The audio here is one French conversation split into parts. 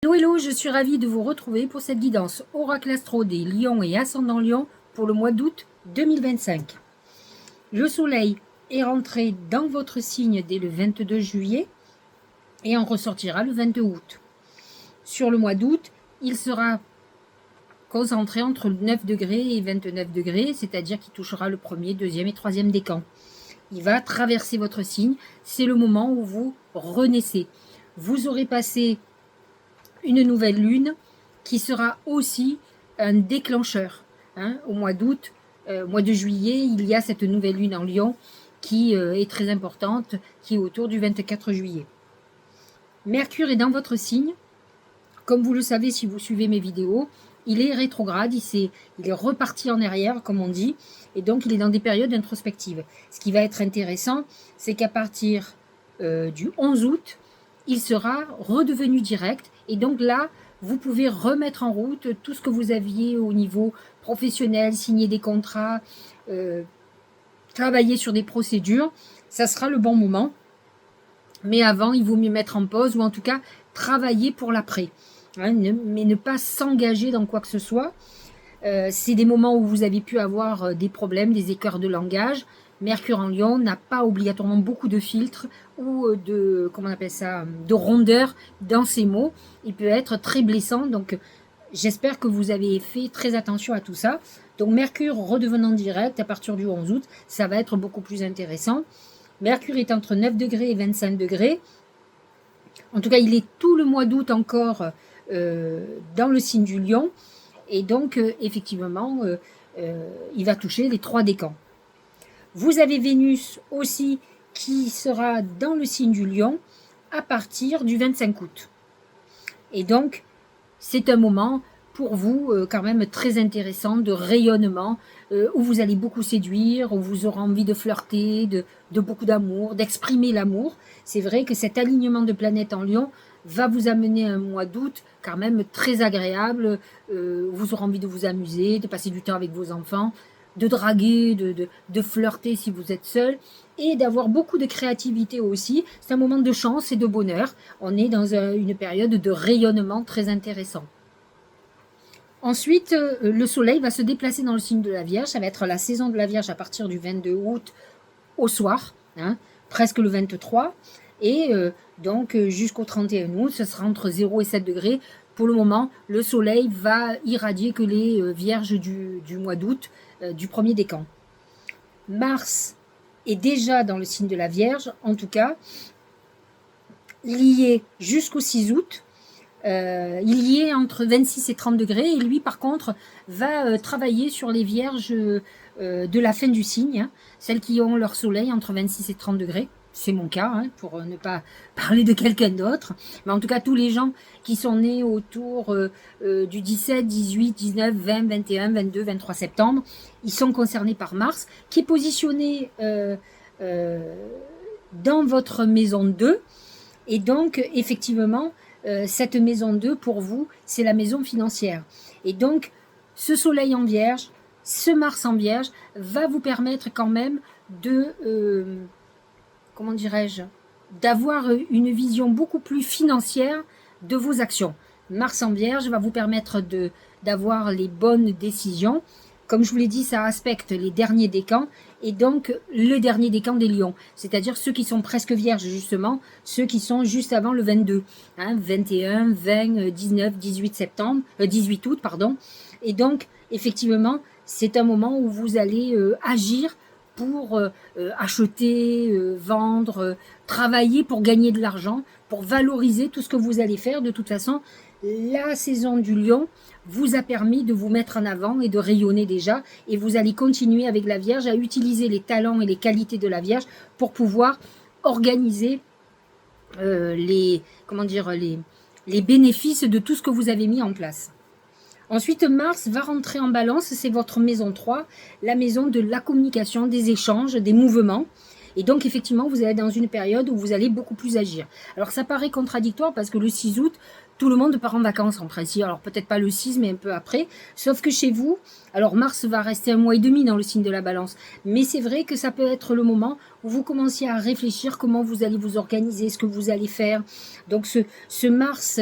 Hello, hello, je suis ravie de vous retrouver pour cette guidance Oracle Astro des Lions et Ascendant Lion pour le mois d'août 2025. Le soleil est rentré dans votre signe dès le 22 juillet et en ressortira le 22 août. Sur le mois d'août, il sera concentré entre 9 degrés et 29 degrés, c'est-à-dire qu'il touchera le premier, deuxième et troisième décan. Il va traverser votre signe, c'est le moment où vous renaissez. Vous aurez passé une nouvelle lune qui sera aussi un déclencheur. Au mois d'août, mois de juillet, il y a cette nouvelle lune en Lion qui est très importante, qui est autour du 24 juillet. Mercure est dans votre signe. Comme vous le savez si vous suivez mes vidéos, il est rétrograde, il est reparti en arrière, comme on dit, et donc il est dans des périodes introspectives. Ce qui va être intéressant, c'est qu'à partir du 11 août, il sera redevenu direct, et donc là, vous pouvez remettre en route tout ce que vous aviez au niveau professionnel, signer des contrats, travailler sur des procédures. Ça sera le bon moment. Mais avant, il vaut mieux mettre en pause, ou en tout cas, travailler pour l'après. Mais ne pas s'engager dans quoi que ce soit. C'est des moments où vous avez pu avoir des problèmes, des écarts de langage. Mercure en Lion n'a pas obligatoirement beaucoup de filtres ou de rondeur dans ses mots. Il peut être très blessant, donc j'espère que vous avez fait très attention à tout ça. Donc Mercure redevenant direct à partir du 11 août, ça va être beaucoup plus intéressant. Mercure est entre 9 degrés et 25 degrés. En tout cas, il est tout le mois d'août encore dans le signe du Lion. Et donc, effectivement, il va toucher les 3 décans. Vous avez Vénus aussi qui sera dans le signe du Lion à partir du 25 août. Et donc, c'est un moment pour vous quand même très intéressant de rayonnement, où vous allez beaucoup séduire, où vous aurez envie de flirter, de beaucoup d'amour, d'exprimer l'amour. C'est vrai que cet alignement de planètes en Lion va vous amener un mois d'août quand même très agréable, vous aurez envie de vous amuser, de passer du temps avec vos enfants, de draguer, de flirter si vous êtes seul, et d'avoir beaucoup de créativité aussi. C'est un moment de chance et de bonheur. On est dans une période de rayonnement très intéressant. Ensuite, le soleil va se déplacer dans le signe de la Vierge. Ça va être la saison de la Vierge à partir du 22 août au soir, presque le 23. Et donc jusqu'au 31 août, ce sera entre 0 et 7 degrés. Pour le moment, le soleil va irradier que les vierges du mois d'août, du premier décan. Mars est déjà dans le signe de la Vierge, en tout cas, lié jusqu'au 6 août. Il y est entre 26 et 30 degrés, et lui par contre va travailler sur les vierges de la fin du signe, celles qui ont leur soleil entre 26 et 30 degrés. C'est mon cas, pour ne pas parler de quelqu'un d'autre. Mais en tout cas, tous les gens qui sont nés autour du 17, 18, 19, 20, 21, 22, 23 septembre, ils sont concernés par Mars, qui est positionné dans votre maison 2. Et donc, effectivement, cette maison 2, pour vous, c'est la maison financière. Et donc, ce soleil en Vierge, ce Mars en Vierge, va vous permettre quand même de... comment dirais-je, d'avoir une vision beaucoup plus financière de vos actions. Mars en Vierge va vous permettre d'avoir les bonnes décisions. Comme je vous l'ai dit, ça aspecte les derniers décans et donc le dernier décan des Lions, c'est-à-dire ceux qui sont presque vierges justement, ceux qui sont juste avant le 22, 21, 20, 19, 18 septembre, 18 août, pardon. Et donc, effectivement, c'est un moment où vous allez agir pour acheter, vendre, travailler pour gagner de l'argent, pour valoriser tout ce que vous allez faire. De toute façon, la saison du Lion vous a permis de vous mettre en avant et de rayonner déjà, et vous allez continuer avec la Vierge à utiliser les talents et les qualités de la Vierge pour pouvoir organiser les bénéfices de tout ce que vous avez mis en place. Ensuite, Mars va rentrer en balance, c'est votre maison 3, la maison de la communication, des échanges, des mouvements. Et donc, effectivement, vous allez dans une période où vous allez beaucoup plus agir. Alors, ça paraît contradictoire parce que le 6 août, tout le monde part en vacances en principe. Alors, peut-être pas le 6, mais un peu après. Sauf que chez vous, alors Mars va rester 1 mois et demi dans le signe de la Balance. Mais c'est vrai que ça peut être le moment où vous commenciez à réfléchir comment vous allez vous organiser, ce que vous allez faire. Donc, ce Mars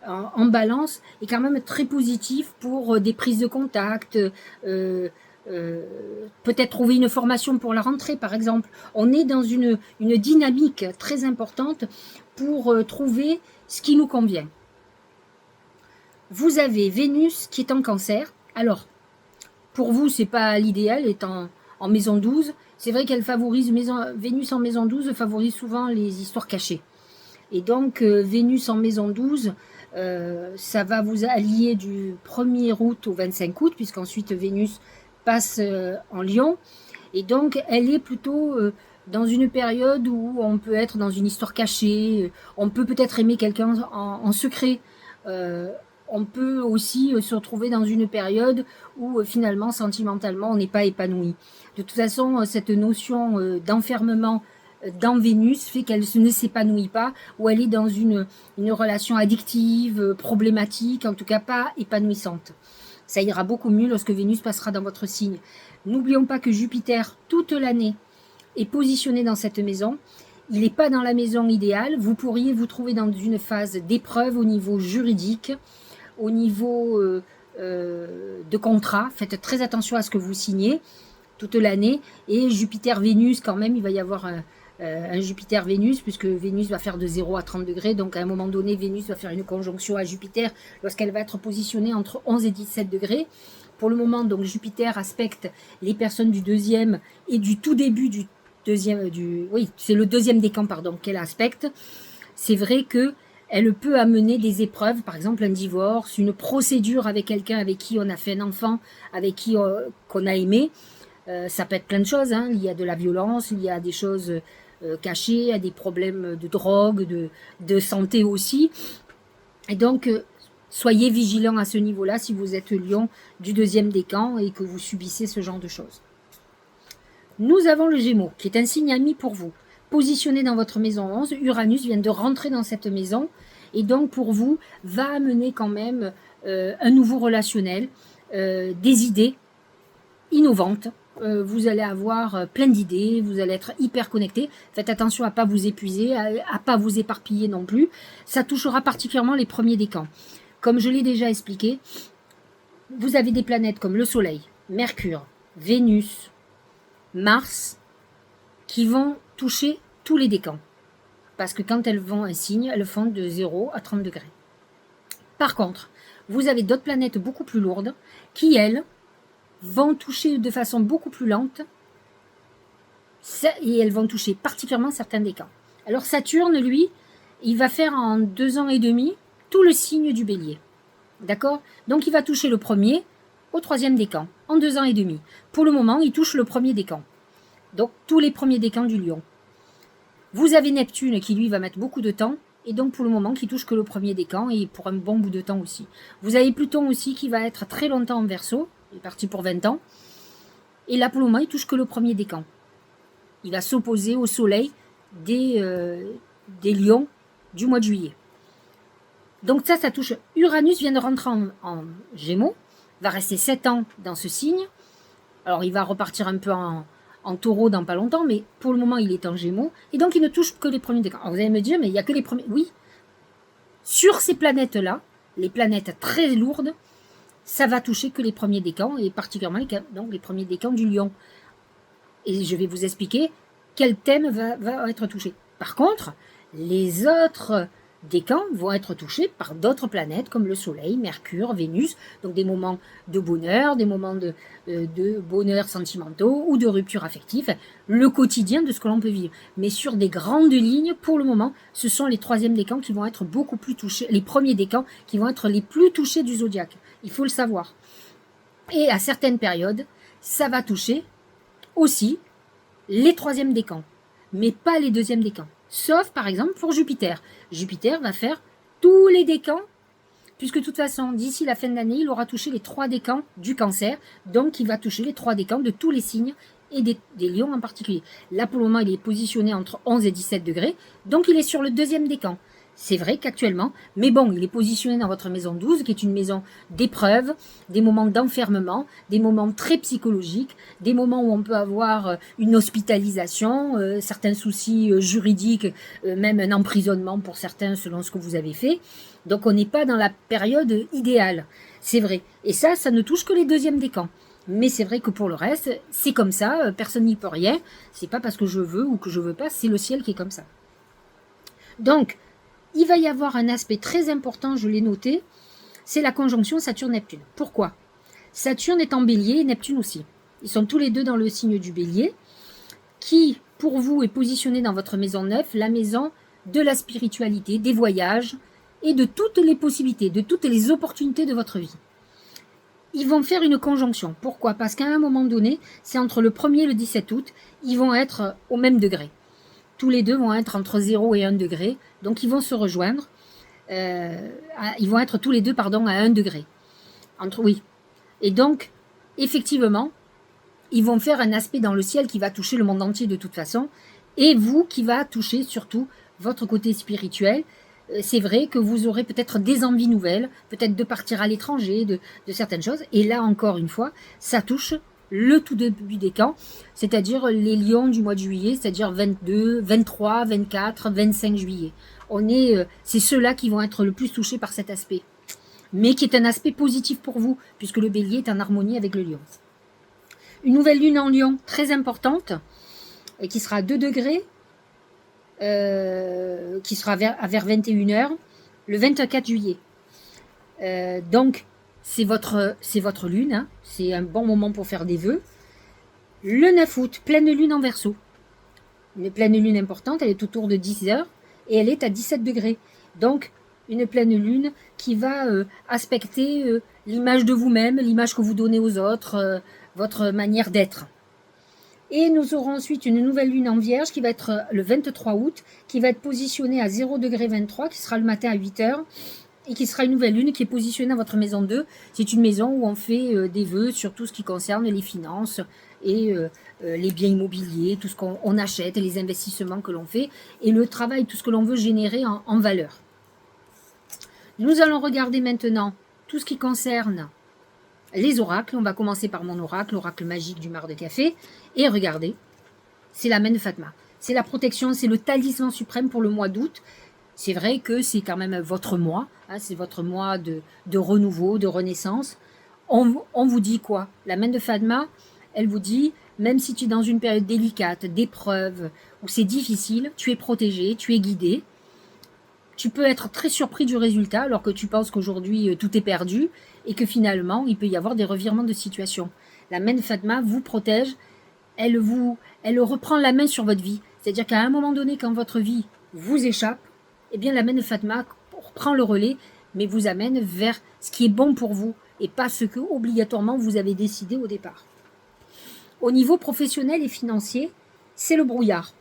en balance est quand même très positif pour des prises de contact, peut-être trouver une formation pour la rentrée par exemple. On est dans une dynamique très importante pour trouver ce qui nous convient. Vous avez Vénus qui est en Cancer. Alors, pour vous, c'est pas l'idéal, elle est en maison 12. C'est vrai qu'elle favorise, Vénus en maison 12 favorise souvent les histoires cachées. Et donc, Vénus en maison 12, ça va vous allier du 1er août au 25 août, puisqu'ensuite Vénus passe en Lion. Et donc, elle est plutôt dans une période où on peut être dans une histoire cachée, on peut peut-être aimer quelqu'un en secret. On peut aussi se retrouver dans une période où finalement, sentimentalement, on n'est pas épanoui. De toute façon, cette notion d'enfermement dans Vénus fait qu'elle ne s'épanouit pas, ou elle est dans une relation addictive, problématique, en tout cas pas épanouissante. Ça ira beaucoup mieux lorsque Vénus passera dans votre signe. N'oublions pas que Jupiter, toute l'année, est positionné dans cette maison. Il n'est pas dans la maison idéale. Vous pourriez vous trouver dans une phase d'épreuve au niveau juridique, au niveau de contrat. Faites très attention à ce que vous signez toute l'année. Et Jupiter-Vénus, quand même, il va y avoir un Jupiter-Vénus, puisque Vénus va faire de 0 à 30 degrés. Donc, à un moment donné, Vénus va faire une conjonction à Jupiter lorsqu'elle va être positionnée entre 11 et 17 degrés. Pour le moment, donc, Jupiter aspecte les personnes du deuxième et du tout début du deuxième... Oui, c'est le deuxième décan, pardon, qu'elle aspecte. C'est vrai que elle peut amener des épreuves, par exemple un divorce, une procédure avec quelqu'un avec qui on a fait un enfant, avec qui qu'on a aimé. Ça peut être plein de choses, hein. Il y a de la violence, il y a des choses cachées, il y a des problèmes de drogue, de santé aussi. Et donc, soyez vigilants à ce niveau-là si vous êtes Lion du deuxième décan et que vous subissez ce genre de choses. Nous avons le Gémeaux, qui est un signe ami pour vous. Positionné dans votre maison 11, Uranus vient de rentrer dans cette maison et donc pour vous va amener quand même un nouveau relationnel, des idées innovantes. Vous allez avoir plein d'idées, vous allez être hyper connecté. Faites attention à ne pas vous épuiser, à pas vous éparpiller non plus. Ça touchera particulièrement les premiers décans. Comme je l'ai déjà expliqué, vous avez des planètes comme le Soleil, Mercure, Vénus, Mars, qui vont toucher tous les décans. Parce que quand elles vont un signe, elles font de 0 à 30 degrés. Par contre, vous avez d'autres planètes beaucoup plus lourdes qui, elles, vont toucher de façon beaucoup plus lente et elles vont toucher particulièrement certains décans. Alors Saturne, lui, il va faire en 2 ans et demi tout le signe du Bélier. D'accord? Donc il va toucher le premier au 3e décan, en 2 ans et demi. Pour le moment, il touche le premier décan. Donc tous les premiers décans du Lion. Vous avez Neptune qui lui va mettre beaucoup de temps et donc pour le moment qui touche que le premier décan et pour un bon bout de temps aussi. Vous avez Pluton aussi qui va être très longtemps en Verseau, il est parti pour 20 ans. Et là pour le moment il touche que le premier décan. Il va s'opposer au Soleil des Lions du mois de juillet. Donc ça touche. Uranus vient de rentrer en Gémeaux, va rester 7 ans dans ce signe. Alors il va repartir un peu en Taureau dans pas longtemps, mais pour le moment il est en Gémeaux, et donc il ne touche que les premiers décans. Alors vous allez me dire, mais il n'y a que les premiers... Oui, sur ces planètes-là, les planètes très lourdes, ça va toucher que les premiers décans, et particulièrement les premiers décans du Lion. Et je vais vous expliquer quel thème va être touché. Par contre, les autres décans vont être touchés par d'autres planètes comme le Soleil, Mercure, Vénus, donc des moments de bonheur, des moments de bonheur sentimentaux ou de rupture affective, le quotidien de ce que l'on peut vivre. Mais sur des grandes lignes, pour le moment, ce sont les 3e décans qui vont être beaucoup plus touchés, les premiers décans qui vont être les plus touchés du zodiaque. Il faut le savoir. Et à certaines périodes, ça va toucher aussi les 3e décans, mais pas les 2e décans. Sauf, par exemple, pour Jupiter. Jupiter va faire tous les décans, puisque de toute façon, d'ici la fin de l'année, il aura touché les 3 décans du Cancer, donc il va toucher les 3 décans de tous les signes, et des Lions en particulier. Là, pour le moment, il est positionné entre 11 et 17 degrés, donc il est sur le 2e décan. C'est vrai qu'actuellement, mais bon, il est positionné dans votre maison 12, qui est une maison d'épreuve, des moments d'enfermement, des moments très psychologiques, des moments où on peut avoir une hospitalisation, certains soucis juridiques, même un emprisonnement pour certains selon ce que vous avez fait. Donc on n'est pas dans la période idéale, c'est vrai. Et ça ne touche que les deuxièmes décans. Mais c'est vrai que pour le reste, c'est comme ça, personne n'y peut rien. C'est pas parce que je veux ou que je veux pas, c'est le ciel qui est comme ça. Donc, il va y avoir un aspect très important, je l'ai noté, c'est la conjonction Saturne-Neptune. Pourquoi? Saturne est en Bélier et Neptune aussi. Ils sont tous les deux dans le signe du Bélier, qui, pour vous, est positionné dans votre maison 9, la maison de la spiritualité, des voyages et de toutes les possibilités, de toutes les opportunités de votre vie. Ils vont faire une conjonction. Pourquoi? Parce qu'à un moment donné, c'est entre le 1er et le 17 août, ils vont être au même degré. Tous les deux vont être entre 0 et 1 degré, donc ils vont se rejoindre. Ils vont être tous les deux, à 1 degré. Oui. Et donc, effectivement, ils vont faire un aspect dans le ciel qui va toucher le monde entier de toute façon, et vous qui va toucher surtout votre côté spirituel. C'est vrai que vous aurez peut-être des envies nouvelles, peut-être de partir à l'étranger, de certaines choses. Et là, encore une fois, ça touche le tout début des camps, c'est-à-dire les lions du mois de juillet, c'est-à-dire 22, 23, 24, 25 juillet. C'est ceux-là qui vont être le plus touchés par cet aspect. Mais qui est un aspect positif pour vous, puisque le bélier est en harmonie avec le lion. Une nouvelle lune en lion, très importante, et qui sera à 2 degrés, qui sera vers 21h, le 24 juillet. Donc, c'est votre lune, hein, c'est un bon moment pour faire des vœux. Le 9 août, pleine lune en Verseau. Une pleine lune importante, elle est autour de 10h, et elle est à 17 degrés. Donc, une pleine lune qui va aspecter l'image de vous-même, l'image que vous donnez aux autres, votre manière d'être. Et nous aurons ensuite une nouvelle lune en Vierge qui va être le 23 août, qui va être positionnée à 0 degré 23, qui sera le matin à 8h, et qui sera une nouvelle lune qui est positionnée dans votre maison 2. C'est une maison où on fait des vœux sur tout ce qui concerne les finances et les biens immobiliers, tout ce qu'on achète, et les investissements que l'on fait, et le travail, tout ce que l'on veut générer en valeur. Nous allons regarder maintenant tout ce qui concerne les oracles. On va commencer par mon oracle, l'oracle magique du mar de café. Et regardez, c'est la main de Fatma. C'est la protection, c'est le talisman suprême pour le mois d'août. C'est vrai que c'est quand même votre mois, hein, c'est votre mois de renouveau, de renaissance. On vous dit quoi? La main de Fatma, elle vous dit, même si tu es dans une période délicate, d'épreuve, où c'est difficile, tu es protégé, tu es guidé. Tu peux être très surpris du résultat alors que tu penses qu'aujourd'hui tout est perdu et que finalement il peut y avoir des revirements de situation. La main de Fatma vous protège, elle reprend la main sur votre vie. C'est-à-dire qu'à un moment donné, quand votre vie vous échappe, eh bien la main de Fatma prend le relais, mais vous amène vers ce qui est bon pour vous et pas ce que obligatoirement vous avez décidé au départ. Au niveau professionnel et financier, c'est le brouillard.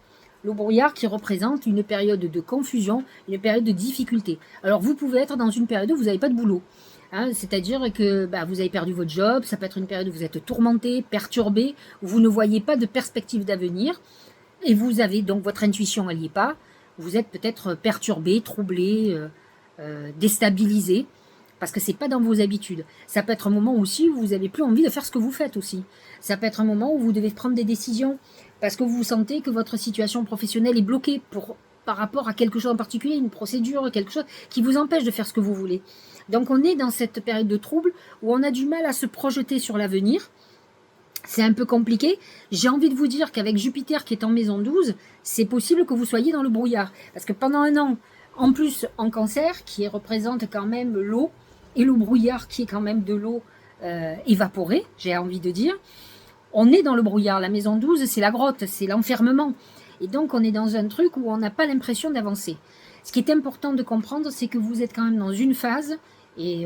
Le brouillard qui représente une période de confusion, une période de difficulté. Alors vous pouvez être dans une période où vous n'avez pas de boulot. Hein, c'est-à-dire que vous avez perdu votre job, ça peut être une période où vous êtes tourmenté, perturbé, où vous ne voyez pas de perspective d'avenir, et vous avez donc votre intuition, elle n'y est pas, vous êtes peut-être perturbé, troublé, déstabilisé, parce que c'est pas dans vos habitudes. Ça peut être un moment aussi où vous n'avez plus envie de faire ce que vous faites aussi. Ça peut être un moment où vous devez prendre des décisions, parce que vous sentez que votre situation professionnelle est bloquée par rapport à quelque chose en particulier, une procédure, quelque chose qui vous empêche de faire ce que vous voulez. Donc on est dans cette période de trouble où on a du mal à se projeter sur l'avenir. C'est un peu compliqué. J'ai envie de vous dire qu'avec Jupiter qui est en maison 12, c'est possible que vous soyez dans le brouillard. Parce que pendant un an, en plus en Cancer, qui représente quand même l'eau, et le brouillard qui est quand même de l'eau évaporée, j'ai envie de dire, on est dans le brouillard. La maison 12, c'est la grotte, c'est l'enfermement. Et donc, on est dans un truc où on n'a pas l'impression d'avancer. Ce qui est important de comprendre, c'est que vous êtes quand même dans une phase, et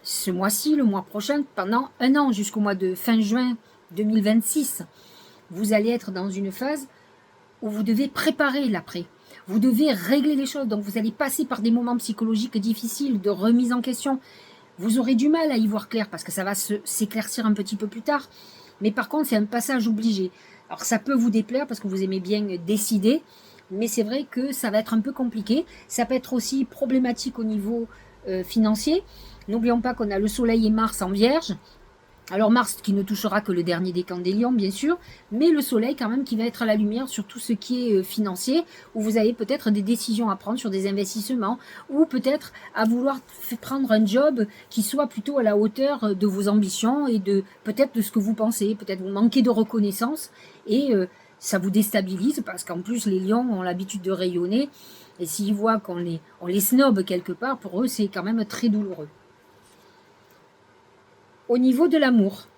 ce mois-ci, le mois prochain, pendant un an, jusqu'au mois de fin juin 2026, vous allez être dans une phase où vous devez préparer l'après. Vous devez régler les choses. Donc, vous allez passer par des moments psychologiques difficiles, de remise en question. Vous aurez du mal à y voir clair, parce que ça va s'éclaircir un petit peu plus tard. Mais par contre, c'est un passage obligé. Alors, ça peut vous déplaire parce que vous aimez bien décider, mais c'est vrai que ça va être un peu compliqué. Ça peut être aussi problématique au niveau financier. N'oublions pas qu'on a le Soleil et Mars en Vierge. Alors Mars qui ne touchera que le dernier décan des lions, bien sûr, mais le Soleil quand même qui va être à la lumière sur tout ce qui est financier, où vous avez peut-être des décisions à prendre sur des investissements, ou peut-être à vouloir prendre un job qui soit plutôt à la hauteur de vos ambitions et de peut-être de ce que vous pensez. Peut-être vous manquez de reconnaissance et ça vous déstabilise parce qu'en plus les lions ont l'habitude de rayonner et s'ils voient on les snob quelque part, pour eux c'est quand même très douloureux. Au niveau de l'amour,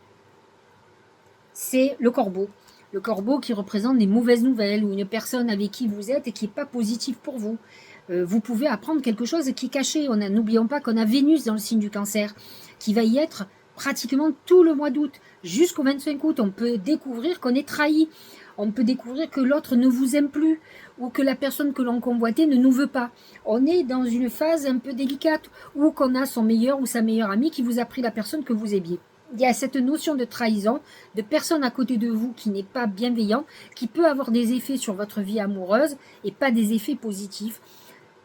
c'est le corbeau. Le corbeau qui représente des mauvaises nouvelles ou une personne avec qui vous êtes et qui n'est pas positive pour vous. Vous pouvez apprendre quelque chose qui est caché. N'oublions pas qu'on a Vénus dans le signe du Cancer, qui va y être pratiquement tout le mois d'août. Jusqu'au 25 août, on peut découvrir qu'on est trahi. On peut découvrir que l'autre ne vous aime plus ou que la personne que l'on convoitait ne nous veut pas. On est dans une phase un peu délicate où qu'on a son meilleur ou sa meilleure amie qui vous a pris la personne que vous aimiez. Il y a cette notion de trahison, de personne à côté de vous qui n'est pas bienveillant, qui peut avoir des effets sur votre vie amoureuse et pas des effets positifs.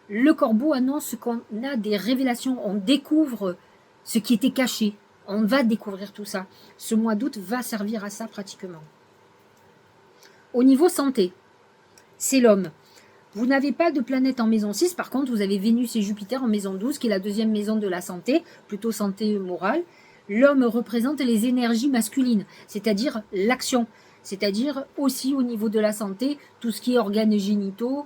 Le corbeau annonce qu'on a des révélations, on découvre ce qui était caché. On va découvrir tout ça. Ce mois d'août va servir à ça pratiquement. Au niveau santé, c'est l'homme. Vous n'avez pas de planète en maison 6, par contre vous avez Vénus et Jupiter en maison 12, qui est la deuxième maison de la santé, plutôt santé morale. L'homme représente les énergies masculines, c'est-à-dire l'action, c'est-à-dire aussi au niveau de la santé, tout ce qui est organes génitaux,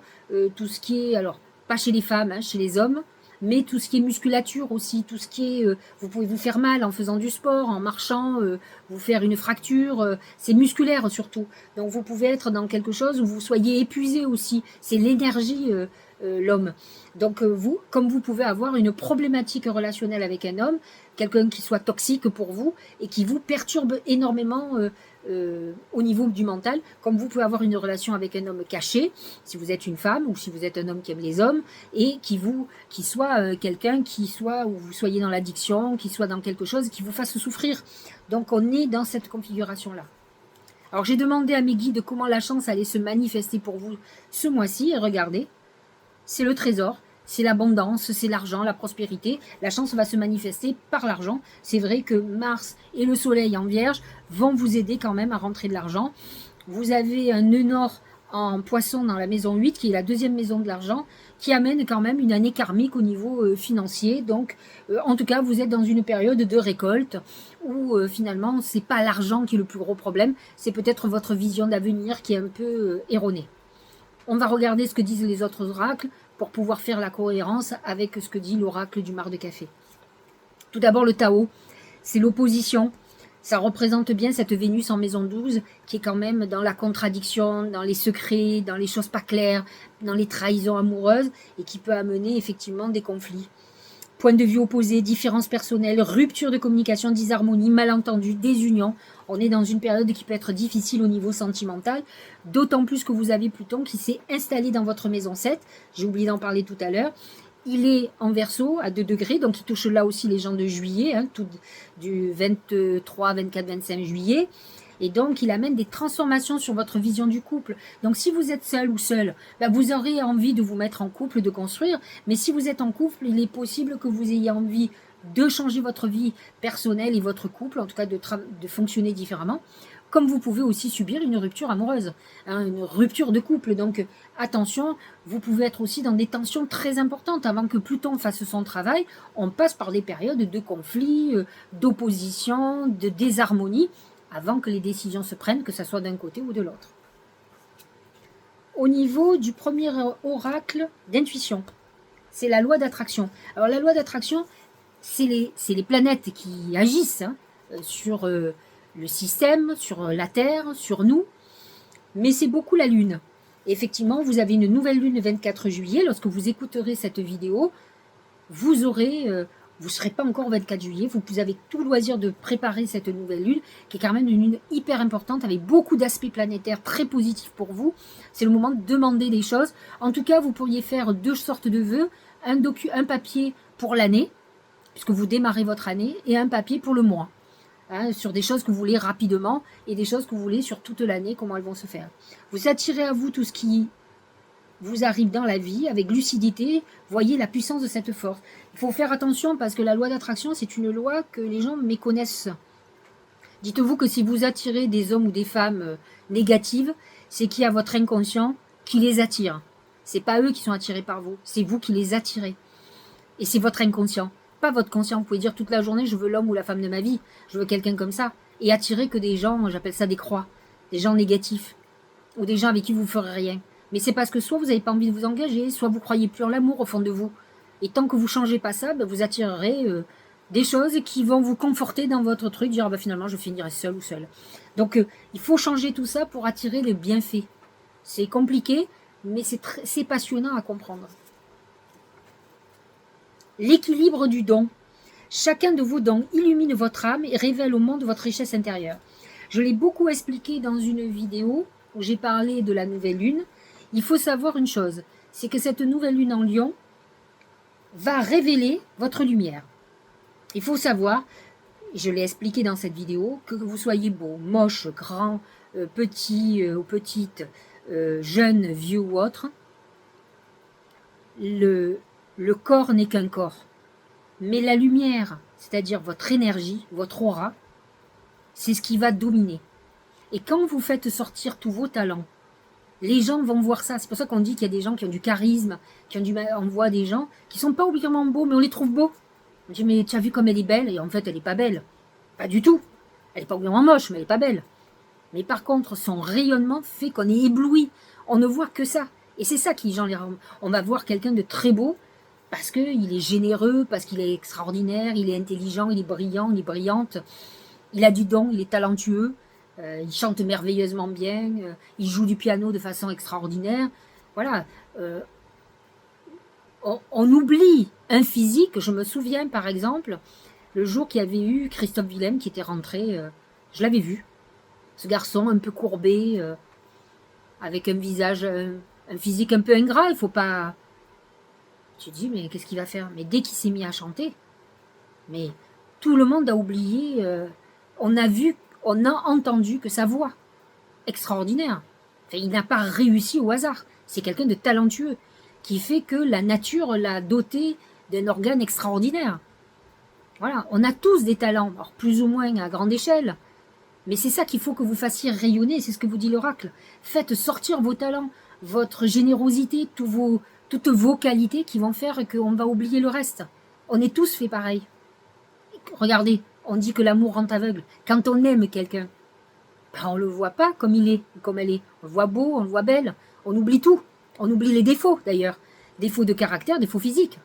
tout ce qui est, alors pas chez les femmes, hein, chez les hommes, mais tout ce qui est musculature aussi, tout ce qui est, vous pouvez vous faire mal en faisant du sport, en marchant, vous faire une fracture, c'est musculaire surtout. Donc vous pouvez être dans quelque chose où vous soyez épuisé aussi, c'est l'énergie, l'homme. Donc vous, comme vous pouvez avoir une problématique relationnelle avec un homme, quelqu'un qui soit toxique pour vous et qui vous perturbe énormément au niveau du mental, comme vous pouvez avoir une relation avec un homme caché, si vous êtes une femme ou si vous êtes un homme qui aime les hommes, et qui soit quelqu'un qui soit, où vous soyez dans l'addiction, qui soit dans quelque chose qui vous fasse souffrir. Donc on est dans cette configuration-là. Alors j'ai demandé à mes guides comment la chance allait se manifester pour vous ce mois-ci, et regardez, c'est le trésor. C'est l'abondance, c'est l'argent, la prospérité. La chance va se manifester par l'argent. C'est vrai que Mars et le Soleil en Vierge vont vous aider quand même à rentrer de l'argent. Vous avez un nœud nord en Poisson dans la maison 8, qui est la deuxième maison de l'argent, qui amène quand même une année karmique au niveau financier. Donc, en tout cas, vous êtes dans une période de récolte où finalement, c'est pas l'argent qui est le plus gros problème, c'est peut-être votre vision d'avenir qui est un peu erronée. On va regarder ce que disent les autres oracles pour pouvoir faire la cohérence avec ce que dit l'oracle du mar de café. Tout d'abord, le Tao, c'est l'opposition. Ça représente bien cette Vénus en maison 12 qui est quand même dans la contradiction, dans les secrets, dans les choses pas claires, dans les trahisons amoureuses et qui peut amener effectivement des conflits. Point de vue opposé, différences personnelles, rupture de communication, disharmonie, malentendus, désunion. On est dans une période qui peut être difficile au niveau sentimental, d'autant plus que vous avez Pluton qui s'est installé dans votre maison 7. J'ai oublié d'en parler tout à l'heure. Il est en Verseau à 2 degrés, donc il touche là aussi les gens de juillet, hein, tout du 23, 24, 25 juillet. Et donc, il amène des transformations sur votre vision du couple. Donc, si vous êtes seul ou seul, ben, vous aurez envie de vous mettre en couple, de construire. Mais si vous êtes en couple, il est possible que vous ayez envie de changer votre vie personnelle et votre couple, en tout cas de fonctionner différemment. Comme vous pouvez aussi subir une rupture amoureuse, hein, une rupture de couple. Donc, attention, vous pouvez être aussi dans des tensions très importantes. Avant que Pluton fasse son travail, on passe par des périodes de conflit, d'opposition, de désharmonie, avant que les décisions se prennent, que ce soit d'un côté ou de l'autre. Au niveau du premier oracle d'intuition, c'est la loi d'attraction. Alors la loi d'attraction, c'est les planètes qui agissent hein, sur le système, sur la Terre, sur nous, mais c'est beaucoup la Lune. Et effectivement, vous avez une nouvelle Lune le 24 juillet. Lorsque vous écouterez cette vidéo, vous aurez... vous ne serez pas encore au 24 juillet, vous avez tout le loisir de préparer cette nouvelle lune, qui est quand même une lune hyper importante, avec beaucoup d'aspects planétaires très positifs pour vous. C'est le moment de demander des choses. En tout cas, vous pourriez faire 2 sortes de vœux, un papier pour l'année, puisque vous démarrez votre année, et un papier pour le mois, hein, sur des choses que vous voulez rapidement, et des choses que vous voulez sur toute l'année, comment elles vont se faire. Vous attirez à vous tout ce qui vous arrive dans la vie avec lucidité, voyez la puissance de cette force. Il faut faire attention parce que la loi d'attraction, c'est une loi que les gens méconnaissent. Dites-vous que si vous attirez des hommes ou des femmes négatives, c'est qu'il y a votre inconscient qui les attire. C'est pas eux qui sont attirés par vous, c'est vous qui les attirez. Et c'est votre inconscient, pas votre conscient. Vous pouvez dire toute la journée, je veux l'homme ou la femme de ma vie, je veux quelqu'un comme ça. Et attirer que des gens, j'appelle ça des croix, des gens négatifs, ou des gens avec qui vous ne ferez rien. Mais c'est parce que soit vous n'avez pas envie de vous engager, soit vous croyez plus en l'amour au fond de vous. Et tant que vous ne changez pas ça, vous attirerez des choses qui vont vous conforter dans votre truc, dire finalement je finirai seul ou seul. Donc il faut changer tout ça pour attirer le bienfait. C'est compliqué, mais c'est passionnant à comprendre. L'équilibre du don. Chacun de vos dons illumine votre âme et révèle au monde votre richesse intérieure. Je l'ai beaucoup expliqué dans une vidéo où j'ai parlé de la nouvelle lune. Il faut savoir une chose, c'est que cette nouvelle lune en Lion va révéler votre lumière. Il faut savoir, je l'ai expliqué dans cette vidéo, que vous soyez beau, moche, grand, petit ou petite, jeune, vieux ou autre, le corps n'est qu'un corps. Mais la lumière, c'est-à-dire votre énergie, votre aura, c'est ce qui va dominer. Et quand vous faites sortir tous vos talents, les gens vont voir ça. C'est pour ça qu'on dit qu'il y a des gens qui ont du charisme, on voit des gens qui sont pas obligatoirement beaux, mais on les trouve beaux. On dit, mais tu as vu comme elle est belle? Et en fait, elle n'est pas belle. Pas du tout. Elle n'est pas obligatoirement moche, mais elle n'est pas belle. Mais par contre, son rayonnement fait qu'on est ébloui. On ne voit que ça. Et c'est ça qui, genre, on va voir quelqu'un de très beau parce qu'il est généreux, parce qu'il est extraordinaire, il est intelligent, il est brillant, il est brillante. Il a du don, il est talentueux. Il chante merveilleusement bien, il joue du piano de façon extraordinaire. Voilà. On oublie un physique. Je me souviens, par exemple, le jour qu'il y avait eu Christophe Willem qui était rentré, je l'avais vu. Ce garçon un peu courbé, avec un visage, un physique un peu ingrat. Il faut pas... Tu te dis, mais qu'est-ce qu'il va faire? Mais dès qu'il s'est mis à chanter, mais tout le monde a oublié. On a entendu que sa voix, extraordinaire. Enfin, il n'a pas réussi au hasard. C'est quelqu'un de talentueux, qui fait que la nature l'a doté d'un organe extraordinaire. Voilà, on a tous des talents, alors plus ou moins à grande échelle, mais c'est ça qu'il faut que vous fassiez rayonner, c'est ce que vous dit l'oracle. Faites sortir vos talents, votre générosité, toutes vos qualités qui vont faire qu'on va oublier le reste. On est tous fait pareil. Regardez, on dit que l'amour rend aveugle. Quand on aime quelqu'un, on ne le voit pas comme il est, comme elle est. On le voit beau, on le voit belle, on oublie tout. On oublie les défauts d'ailleurs, défauts de caractère, défauts physiques.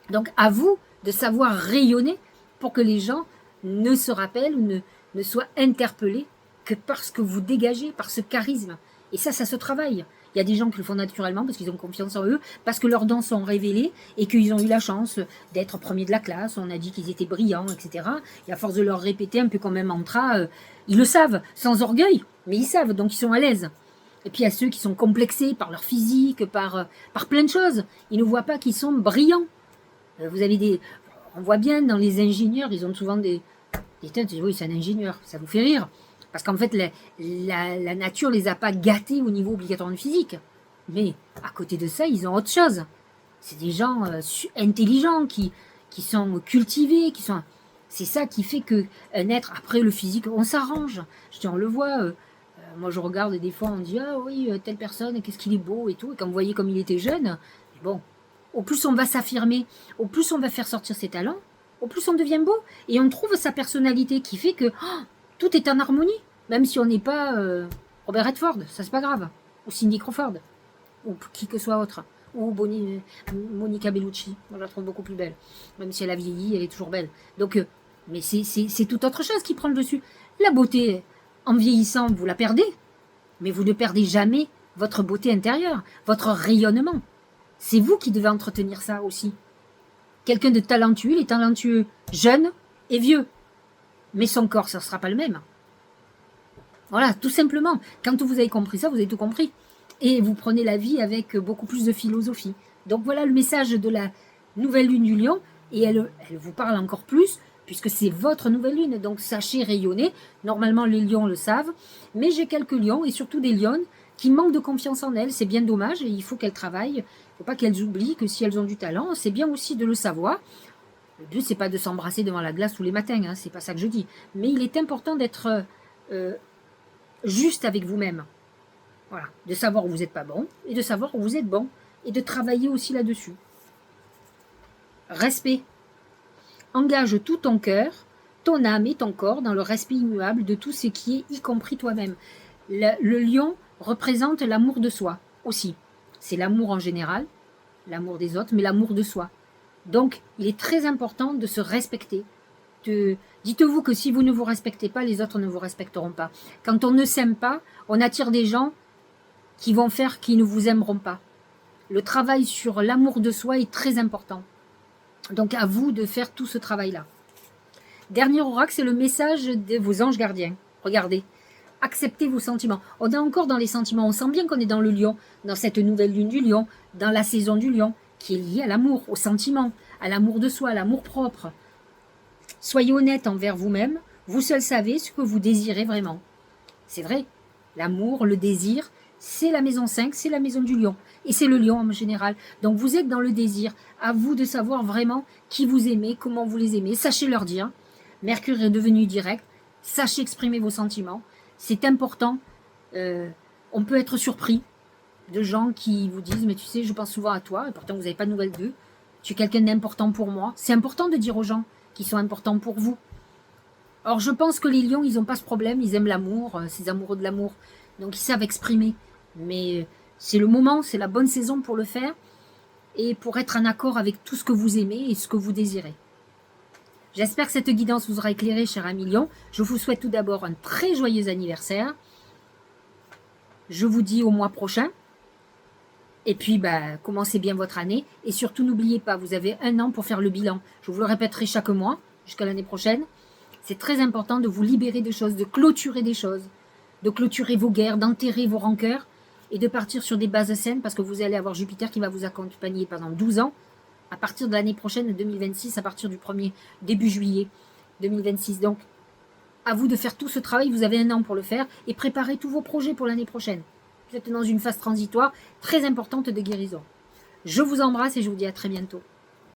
Donc à vous de savoir rayonner pour que les gens ne se rappellent ou ne soient interpellés que parce que vous dégagez, par ce charisme. Et ça se travaille. Il y a des gens qui le font naturellement parce qu'ils ont confiance en eux, parce que leurs dons sont révélés et qu'ils ont eu la chance d'être premiers de la classe. On a dit qu'ils étaient brillants, etc. Et à force de leur répéter un peu comme un mantra, ils le savent, sans orgueil, mais ils savent, donc ils sont à l'aise. Et puis il y a ceux qui sont complexés par leur physique, par plein de choses. Ils ne voient pas qu'ils sont brillants. Vous avez on voit bien dans les ingénieurs, ils ont souvent des têtes. Oui, c'est un ingénieur, ça vous fait rire. Parce qu'en fait, la nature les a pas gâtés au niveau obligatoire de physique. Mais à côté de ça, ils ont autre chose. C'est des gens intelligents, qui sont cultivés, c'est ça qui fait qu'un être, après le physique, on s'arrange. On le voit. Moi, je regarde des fois, on dit, ah oui, telle personne, qu'est-ce qu'il est beau et tout. Et quand vous voyez comme il était jeune, bon, au plus on va s'affirmer, au plus on va faire sortir ses talents, au plus on devient beau. Et on trouve sa personnalité qui fait que tout est en harmonie. Même si on n'est pas Robert Redford, ça c'est pas grave. Ou Cindy Crawford, ou qui que soit autre. Ou Monica Bellucci, moi je la trouve beaucoup plus belle. Même si elle a vieilli, elle est toujours belle. Donc, mais c'est toute autre chose qui prend le dessus. La beauté, en vieillissant, vous la perdez, mais vous ne perdez jamais votre beauté intérieure, votre rayonnement. C'est vous qui devez entretenir ça aussi. Quelqu'un de talentueux, il est talentueux jeune et vieux. Mais son corps, ça ne sera pas le même. Voilà, tout simplement. Quand vous avez compris ça, vous avez tout compris. Et vous prenez la vie avec beaucoup plus de philosophie. Donc voilà le message de la nouvelle lune du lion. Et elle vous parle encore plus, puisque c'est votre nouvelle lune. Donc sachez rayonner. Normalement, les lions le savent. Mais j'ai quelques lions, et surtout des lionnes, qui manquent de confiance en elles. C'est bien dommage, et il faut qu'elles travaillent. Il ne faut pas qu'elles oublient que si elles ont du talent, c'est bien aussi de le savoir. Le but, c'est pas de s'embrasser devant la glace tous les matins, hein, c'est pas ça que je dis. Mais il est important d'être juste avec vous-même. Voilà, de savoir où vous n'êtes pas bon et de savoir où vous êtes bon et de travailler aussi là-dessus. Respect. Engage tout ton cœur, ton âme et ton corps dans le respect immuable de tout ce qui est, y compris toi-même. Le lion représente l'amour de soi aussi. C'est l'amour en général, l'amour des autres, mais l'amour de soi. Donc, il est très important de se respecter. Dites-vous que si vous ne vous respectez pas, les autres ne vous respecteront pas. Quand on ne s'aime pas, on attire des gens qui vont faire qui ne vous aimeront pas. Le travail sur l'amour de soi est très important. Donc, à vous de faire tout ce travail-là. Dernier oracle, c'est le message de vos anges gardiens. Regardez. Acceptez vos sentiments. On est encore dans les sentiments. On sent bien qu'on est dans le lion, dans cette nouvelle lune du lion, dans la saison du lion, qui est liée à l'amour, aux sentiments, à l'amour de soi, à l'amour propre. Soyez honnête envers vous-même. Vous seul savez ce que vous désirez vraiment. C'est vrai. L'amour, le désir, c'est la maison 5, c'est la maison du lion. Et c'est le lion en général. Donc vous êtes dans le désir. À vous de savoir vraiment qui vous aimez, comment vous les aimez. Sachez leur dire. Mercure est devenu direct. Sachez exprimer vos sentiments. C'est important. On peut être surpris de gens qui vous disent « Mais tu sais, je pense souvent à toi, et pourtant vous n'avez pas de nouvelles d'eux. Tu es quelqu'un d'important pour moi. » C'est important de dire aux gens qui sont importants pour vous. Or, je pense que les lions, ils n'ont pas ce problème. Ils aiment l'amour, ces amoureux de l'amour. Donc, ils savent exprimer. Mais c'est le moment, c'est la bonne saison pour le faire et pour être en accord avec tout ce que vous aimez et ce que vous désirez. J'espère que cette guidance vous aura éclairé, cher ami lion. Je vous souhaite tout d'abord un très joyeux anniversaire. Je vous dis au mois prochain. Et puis, commencez bien votre année. Et surtout, n'oubliez pas, vous avez 1 an pour faire le bilan. Je vous le répéterai chaque mois, jusqu'à l'année prochaine. C'est très important de vous libérer de choses, de clôturer des choses, de clôturer vos guerres, d'enterrer vos rancœurs et de partir sur des bases saines parce que vous allez avoir Jupiter qui va vous accompagner pendant 12 ans. À partir de l'année prochaine, 2026, à partir du début juillet 2026. Donc, à vous de faire tout ce travail. Vous avez 1 an pour le faire et préparez tous vos projets pour l'année prochaine. Vous êtes dans une phase transitoire très importante de guérison. Je vous embrasse et je vous dis à très bientôt.